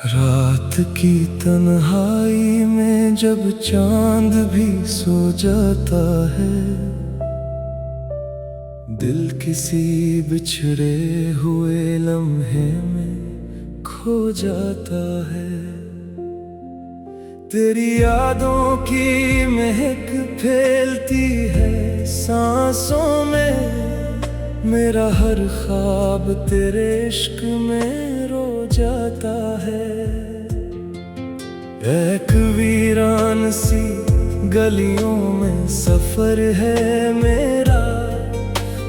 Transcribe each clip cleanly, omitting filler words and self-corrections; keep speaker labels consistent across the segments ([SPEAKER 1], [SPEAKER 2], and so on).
[SPEAKER 1] रात की तन्हाई में जब चांद भी सो जाता है, दिल किसी बिछड़े हुए लम्हे में खो जाता है। तेरी यादों की महक फैलती है सांसों में, मेरा हर ख्वाब तेरे इश्क में रो जाता है। एक वीरान सी गलियों में सफर है मेरा,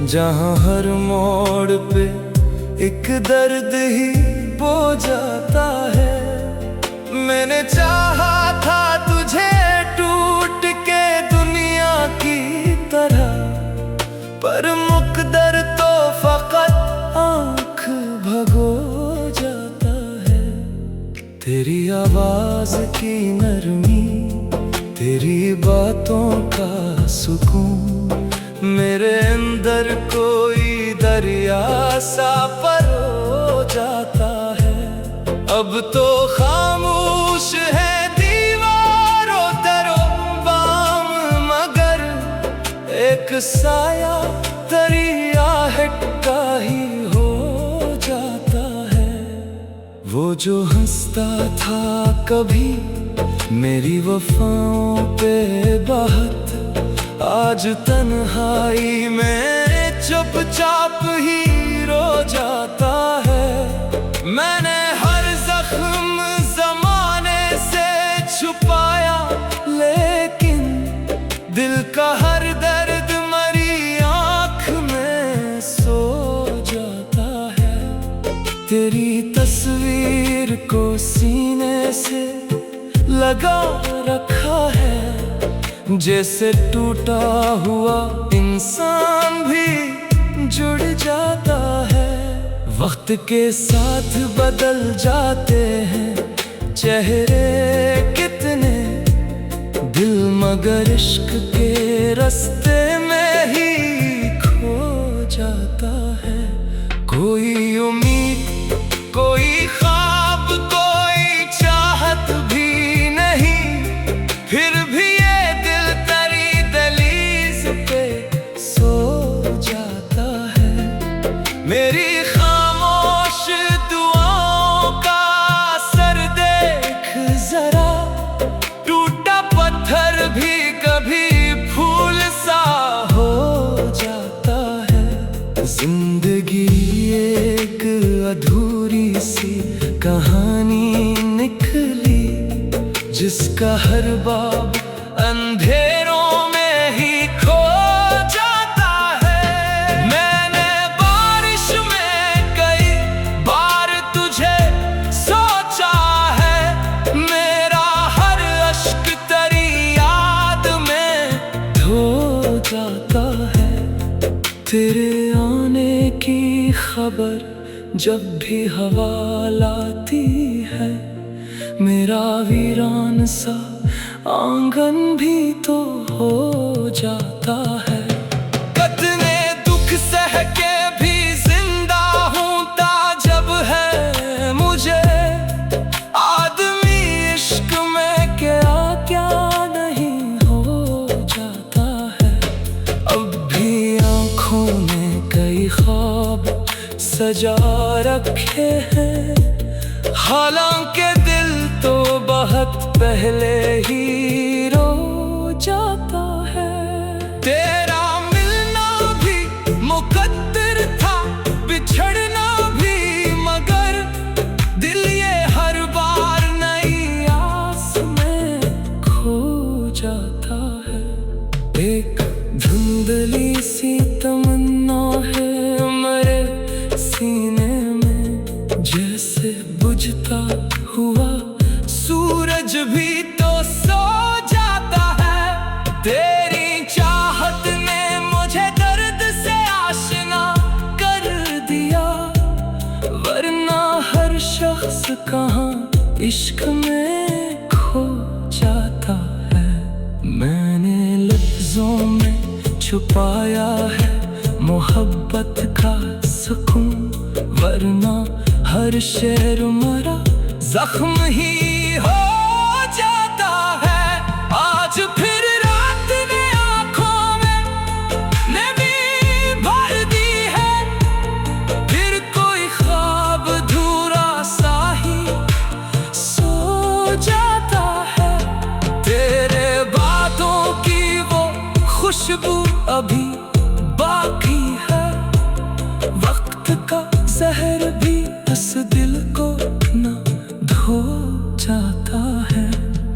[SPEAKER 1] जहाँ हर मोड़ पे एक दर्द ही बो जाता है। मैंने चाहा था तुझे टूट के दुनिया की तरह, पर मुकद्दर तो फकत आँख भगो जाता है। तेरी आवाज की नरमी, तेरी बातों का सुकून, मेरे अंदर कोई दरिया सा परो जाता है। अब तो खामोश है दीवारों दरो बाम, मगर एक साया तेरी आहट का ही हो जाता है। वो जो हंसता था कभी मेरी वफाओं पे बात, आज तन्हाई में चुपचाप ही रो जाता है। मैंने हर जख्म ज़माने से छुपाया, लेकिन दिल का हर दर्द मरी आँख में सो जाता है। तेरी तस्वीर को सीने से लगा रखा है, जैसे टूटा हुआ इंसान भी जुड़ जाता है। वक्त के साथ बदल जाते हैं चेहरे कितने, दिल मगर इश्क के रास्ते में ही खो जाता है। कोई उम्मीद, कोई ख्वाब, कोई चाहत भी नहीं, फिर भी मेरी खामोश दुआओं का असर देख जरा, टूटा पत्थर भी कभी फूल सा हो जाता है। जिंदगी एक अधूरी सी कहानी निकली, जिसका हर बाब अंधेरों में ही खो जाता है। मैंने बारिश में कई बार तुझे सोचा है, मेरा हर अश्क तेरी याद में धो जाता है। तेरे आने की खबर जब भी हवा लाती है, मेरा वीरान सा आंगन भी तो हो जाता है। कितने दुख सह के भी जिंदा हूँ ताजब है मुझे, आदमी इश्क में क्या क्या नहीं हो जाता है। अब भी आँखों में कई ख्वाब सजा रखे हैं, हालांकि दिल तो बहुत पहले ही रो जाता है। तेरा मिलना भी मुकद्दर था, बिछड़ना भी, मगर दिल ये हर बार नई आस में खो जाता है। एक धुंधली सी तमन्ना है मेरे सीने में, जैसे बुझता हुआ सूरज भी तो सो जाता है। तेरी चाहत ने मुझे दर्द से आशना कर दिया, वरना हर शख्स कहाँ इश्क में खो जाता है। मैंने लफ्जों में छुपाया है मोहब्बत का सुकून, वरना हर शेर मरा जख्म ही हो जाता है। आज फिर रात ने आंखों में नमी भर दी है, फिर कोई ख्वाब अधूरा सा ही सो जाता है। तेरे बातों की वो खुशबू अभी बाकी है, वक्त का जहर भी इस दिल को न धो जाता है।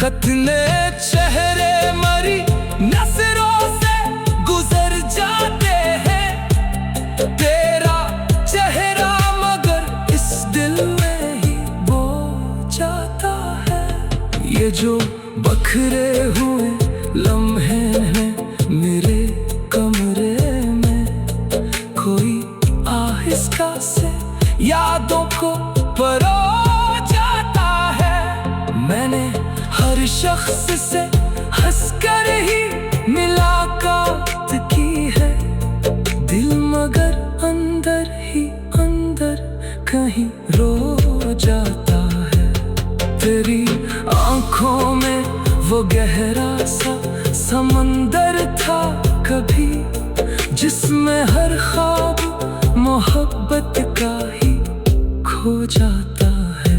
[SPEAKER 1] कतने चेहरे मरी नजरों से गुजर जाते हैं, तेरा चेहरा मगर इस दिल में ही बो जाता है। ये जो बखरे हुए लम्हे हैं मेरे कमरे में, कोई आहिस्ता से यादों को परो जाता है। मैंने हर शख्स से हंसकर ही मुलाकात की है, दिल मगर अंदर ही अंदर कहीं रो जाता है। तेरी आंखों में वो गहरा सा समंदर था कभी, जिसमें हर ख्वाब मोहब्बत का ही खो जाता है।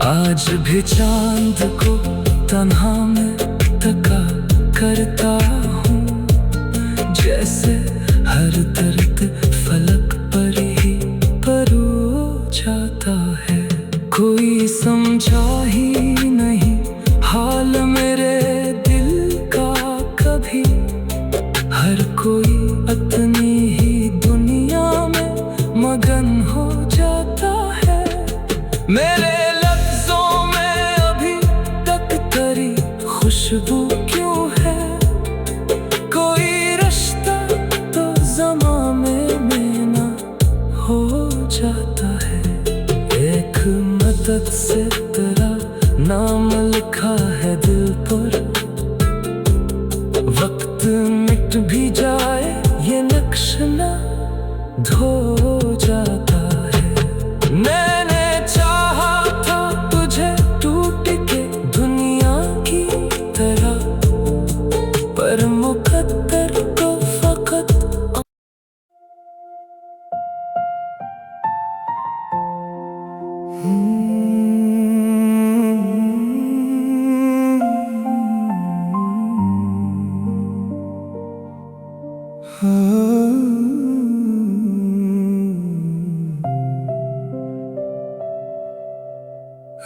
[SPEAKER 1] आज भी चांद को तन्हा में तका करता हूँ, जैसे हर दर्द फलक पर ही परो जाता है। कोई समझा ही नहीं हाल मेरे दिल का कभी, हर कोई अपनी ही दुनिया में मगन हो जाता है। मेरे लफ्जों में अभी तक तेरी खुशबू क्यों है, कोई रिश्ता तो ज़माने में ना हो जाता है। एक मदद से तेरा नाम लिखा है दिल पर, वक्त मिट भी जाए ये नक्श ना धो जाता है। मैंने चाहा था तुझे टूट के दुनिया की तरह, पर मुकद्दर को फकत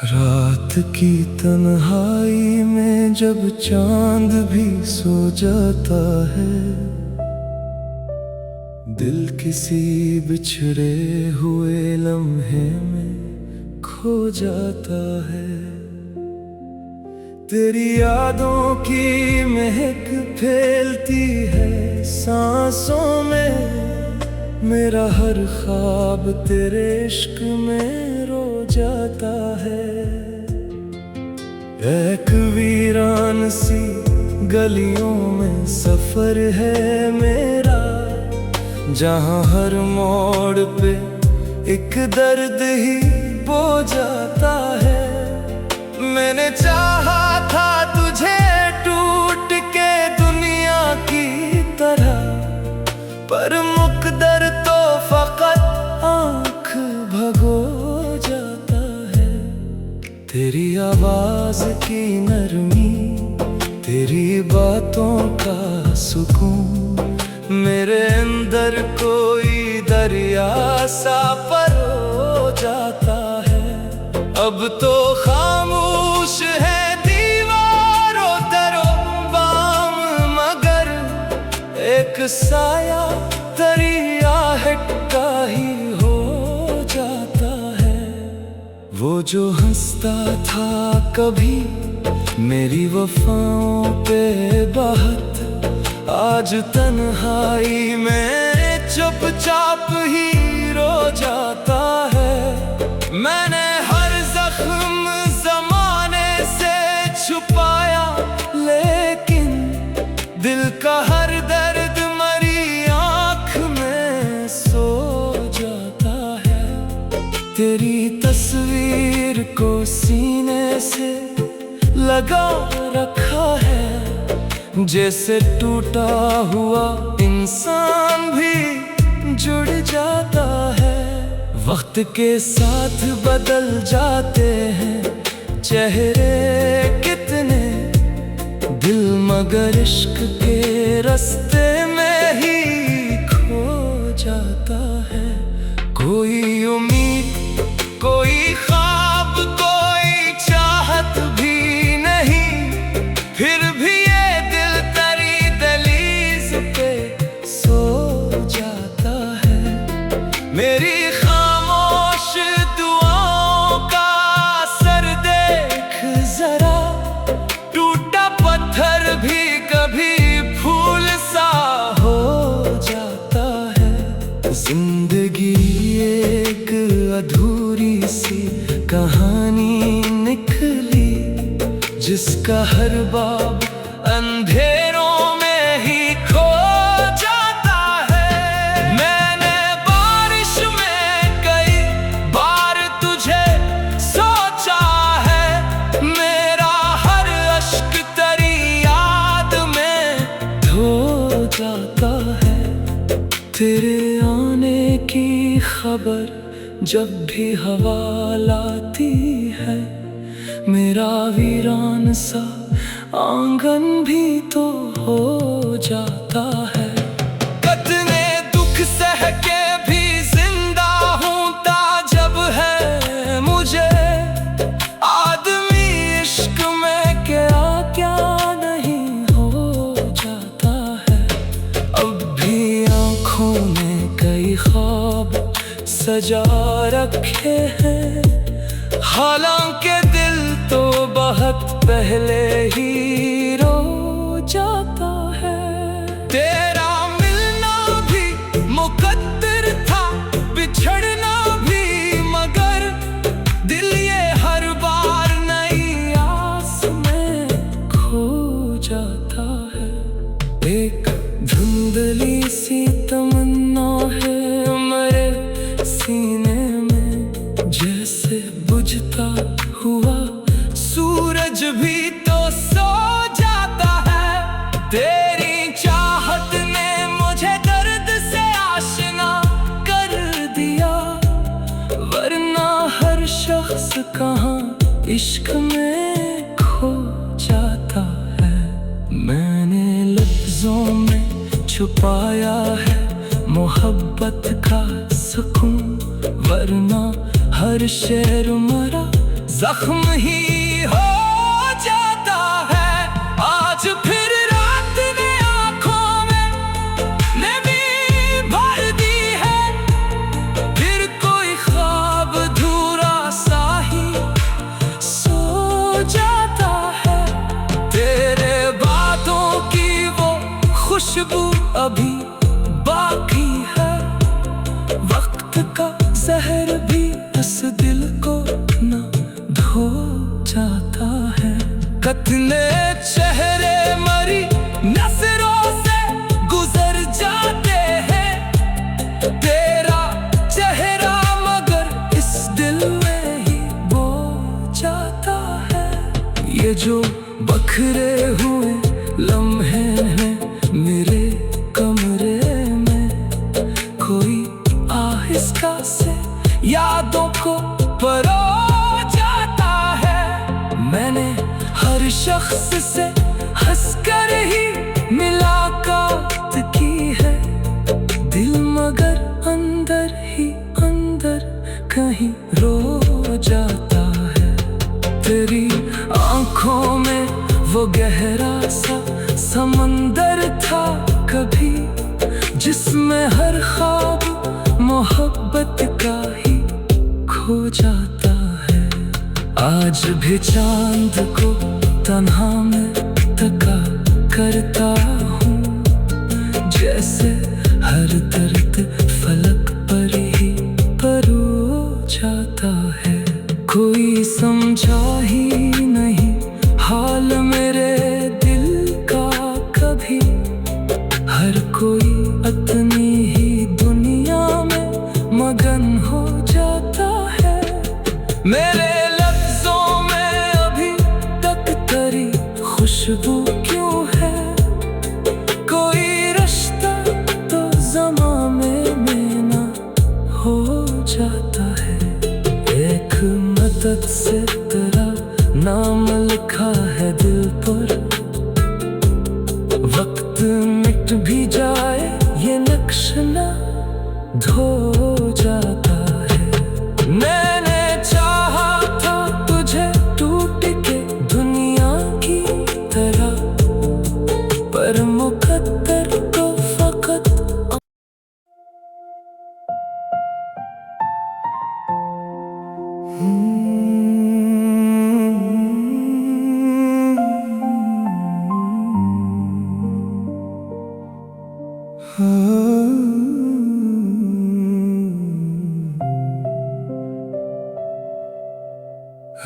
[SPEAKER 1] रात की तन्हाई में जब चांद भी सो जाता है, दिल किसी बिछड़े हुए लम्हे में खो जाता है। तेरी यादों की महक फैलती है सांसों में, मेरा हर ख्वाब तेरे इश्क में रो जाता है। एक वीरान सी गलियों में सफर है मेरा, जहाँ हर मोड़ पे एक दर्द ही बो जाता है। मैंने चाहा था तुझे टूट के दुनिया की तरह, पर मुकद्दर तो फकत आँख भगो जाता है। तेरी आवाज की नरमी, तेरी बातों का सुकून, मेरे अंदर कोई दरिया सा परो जाता है। अब तो खामोश है दीवारों दरो बाम, मगर एक साया तेरी आहट का ही हो जाता है। वो जो हंसता था कभी मेरी वफाओं पे बात, आज तन्हाई में चुपचाप ही रो जाता है। मैंने हर जख्म ज़माने से छुपाया, लेकिन दिल का हर दर्द मरी आँख में तेरी तस्वीर को सीने से लगा रखा है, जैसे टूटा हुआ इंसान भी जुड़ जाता है। वक्त के साथ बदल जाते हैं चेहरे कितने, दिल मगर इश्क के रास्ते में ही खो जाता है। कोई उम्मीद, कोई ख्वाब, कोई चाहत भी नहीं, फिर भी ये दिल तेरी दहलीज पे सो जाता है। मेरी खामोश दुआओं का असर देख जरा, टूटा पत्थर भी कभी फूल सा हो जाता है। जिंदगी एक अधूरी सी कहानी निकली, जिसका हर बाब अंधेरों में ही खो जाता है। मैंने बारिश में कई बार तुझे सोचा है, मेरा हर अश्क तेरी याद में धो जाता है। तेरे आने की खबर जब भी हवा लाती है, मेरा वीरान सा आंगन भी तो हो जाता है। कितने दुख सह के भी जिंदा हूँ ताजब है मुझे, आदमी इश्क में क्या क्या नहीं हो जाता है। अब भी आँखों में कई ख्वाब सजा रखे हैं, हालांकि दिल तो बहुत पहले ही रो जाता है। तेरा मिलना भी मुकद्दर था, बिछड़ना भी, मगर दिल ये हर बार नई आस में खो जाता है। एक धुंधली सी तमन्ना है मेरे सीने में, जैसे बुझता हुआ सूरज भी तो सो जाता है। तेरी चाहत ने मुझे दर्द से आशना कर दिया, वरना हर शख्स कहाँ इश्क में खो जाता है। मैंने लफ्जों में छुपाया है मोहब्बत का सुकून, वरना हर शेर मरा जख्म ही हो जाता है। आज फिर रात ने आँखों में नमी भर दी है, फिर कोई ख्वाब अधूरा सा ही सो जाता है। तेरे बातों की वो खुशबू अभी बाकी है, वक्त का जहर भी इस दिल को न धो जाता है। कितने चेहरे मरी नजरों से गुजर जाते हैं, तेरा चेहरा मगर इस दिल में ही बो जाता है। ये जो बखरे हुए लम्हे हैं मेरे कमरे में, कोई आहिस्ता से यादों को परो जाता है। मैंने हर शख्स से हंसकर ही मुलाकात की है, दिल मगर अंदर ही अंदर कहीं रो जाता है। तेरी आँखों में वो गहरा सा समंदर था कभी, जिसमें हर ख्वाब मोहब्बत का ही खो जाता है। आज भी चांद को तन्हा में तका करता हूँ, जैसे हर दर्द फलक पर ही परो जाता है। कोई समझा ही नहीं हाल मेरे दिल का कभी, हर कोई अपनी ही दुनिया में मगन हो जाता है। जाता है। एक मदद से तेरा नाम लिखा है दिल पर, वक्त मिट भी जाए ये नक्श ना धो जाता है। मैंने चाहा था तुझे टूट के दुनिया की तरह, पर मुकद्दर को फकत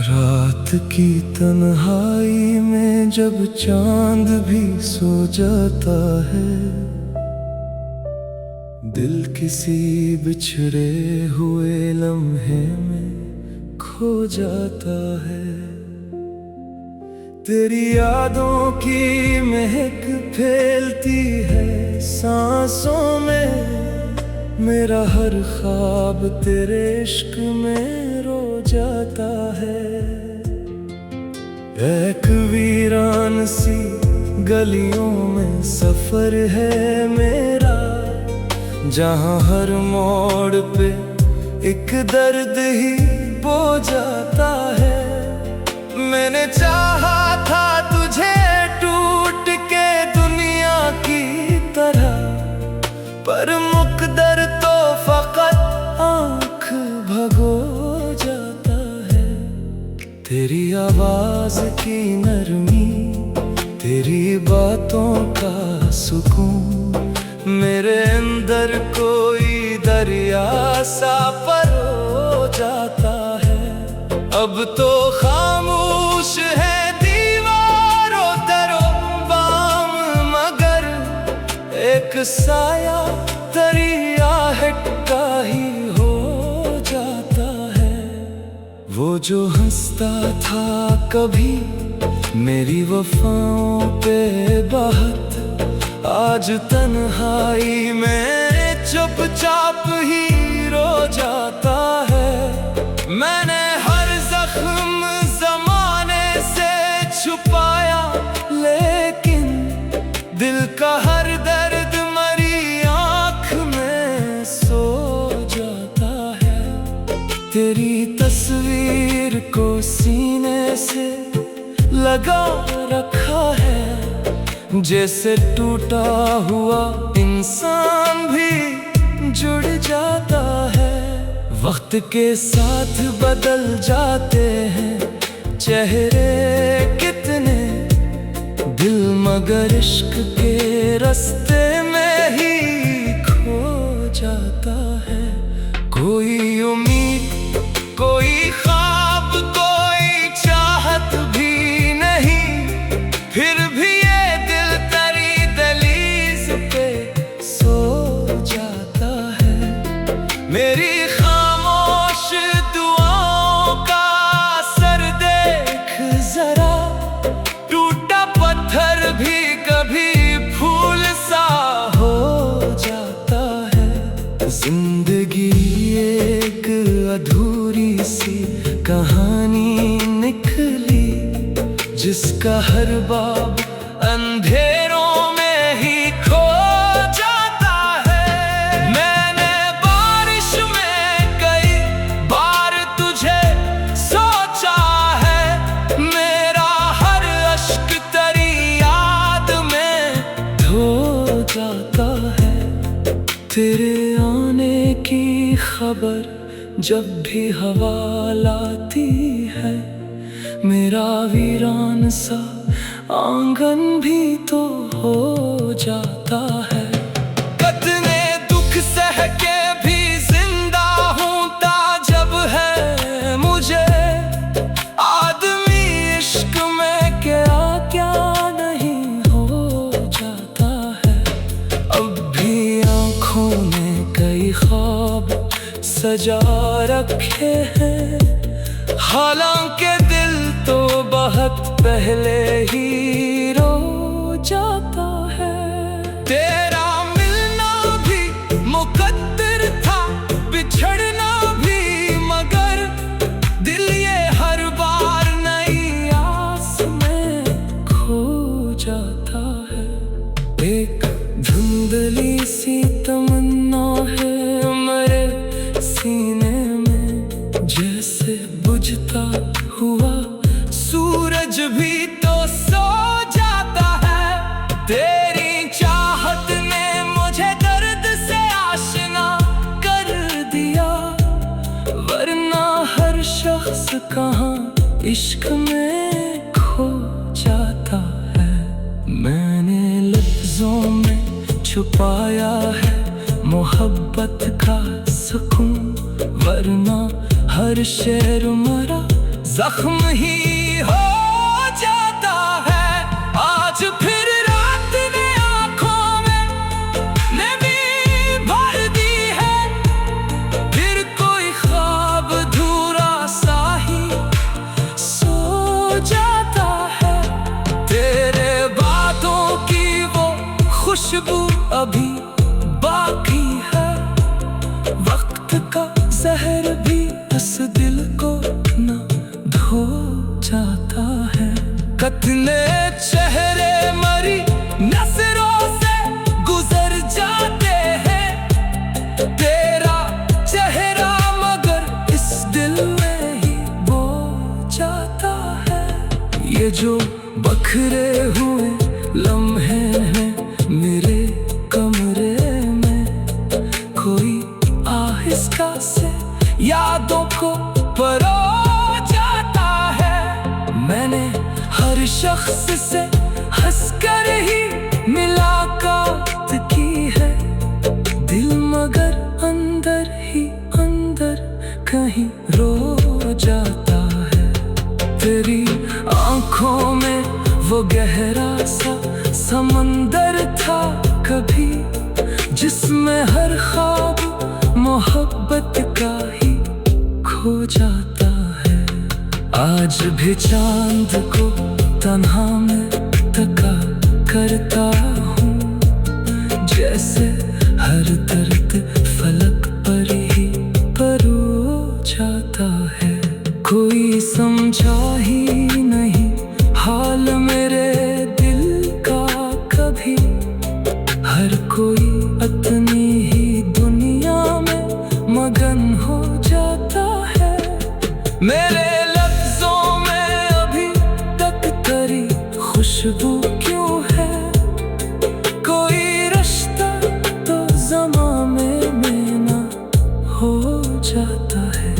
[SPEAKER 1] रात की तन्हाई में जब चांद भी सो जाता है, दिल किसी बिछड़े हुए लम्हे में खो जाता है। तेरी यादों की महक फैलती है सांसों में, मेरा हर ख्वाब तेरे इश्क में रो जाता है। एक वीरान सी गलियों में सफर है मेरा, जहां हर मोड़ पे एक दर्द ही बो जाता है। मैंने चाहा था तुझे टूट के दुनिया की तरह, पर मुकद्दर तो फकत आँख भगो जाता है। तेरी आवाज की नरमी, तेरी बातों का सुकून, मेरे अंदर कोई दरिया सा परो जाता है। अब तो खामोश है दीवारों दरो बाम, मगर एक साया दरिया का ही हो जाता है। वो जो हंसता था कभी मेरी वफाओं पे बहुत, आज तन्हाई में चुपचाप ही रो जाता है। मैंने हर जख्म जमाने से छुपाया, लेकिन दिल का हर दर्द मरी आँख में सो जाता है। तेरी तस्वीर को सीने से लगा रखा है, जैसे टूटा हुआ इंसान भी जुड़ जाता है। वक्त के साथ बदल जाते हैं चेहरे कितने, दिल मगर इश्क के रास्ते में ही खो जाता है। कोई उम्मीद, कोई ख्वाब, कोई चाहत भी नहीं, फिर भी मेरी खामोश दुआओं का असर देख जरा, टूटा पत्थर भी कभी फूल सा हो जाता है। जिंदगी एक अधूरी सी कहानी निकली, जिसका हर बाब अंधेरों में ही खो जाता है। मैंने बारिश में कई बार तुझे सोचा है, मेरा हर अश्क तेरी याद में धो जाता है। तेरे आने की खबर जब भी हवा लाती है, मेरा वीरान सा आंगन भी तो हो जाता है। कितने दुख सह के भी जिंदा हूँ ताजब है मुझे, आदमी इश्क में क्या क्या नहीं हो जाता है। अब भी आँखों में कई ख्वाब सजा रखे हैं, हालांकि दिल तो बहुत पहले ही रो जाता है। तेरा मिलना भी मुकद्दर था, बिछड़ना भी इश्क में खो जाता है। मैंने लफ्जों में छुपाया है मोहब्बत का सुकून, वरना हर शेर मरा जख्म ही हो जाता है। आज फिर रात ने आंखों में नमी भर दी है, फिर कोई ख्वाब अधूरा सा ही सो जाता है। तेरे बातों की वो खुशबू अभी बाकी है, वक्त का जहर भी इस दिल को न धो जाता है। कितने चेहरे मरी नजरों से गुजर जाते हैं, तेरा चेहरा मगर इस दिल में ही बो जाता है। ये जो बखरे हुए लम्हे हैं मेरे कमरे में, कोई आहिस्ता से यादों को परो जाता है। मैंने हर शख्स से हंसकर ही मुलाकात की है, दिल मगर अंदर ही अंदर कहीं रो जाता है। तेरी आंखों में वो गहरा सा समंदर था कभी, जिसमें हर ख्वाब मोहब्बत का ही खो जाता है। आज भी चांद को तन्हा में तका करता हूँ, जैसे हर दर्द फलक पर ही परो जाता है। कोई समझा ही नहीं हाल मेरे दिल का कभी, हर कोई अपनी ही दुनिया में मगन हो जाता है। मेरे लफ्जों में अभी तक तेरी खुशबू क्यों है, कोई रिश्ता तो ज़माने में ना हो जाता है।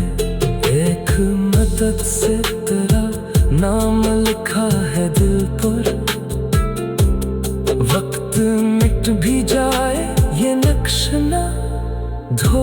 [SPEAKER 1] एक मदद से तेरा नाम लिखा है दिल पर, वक्त मिट भी जाए ये नक्श ना धो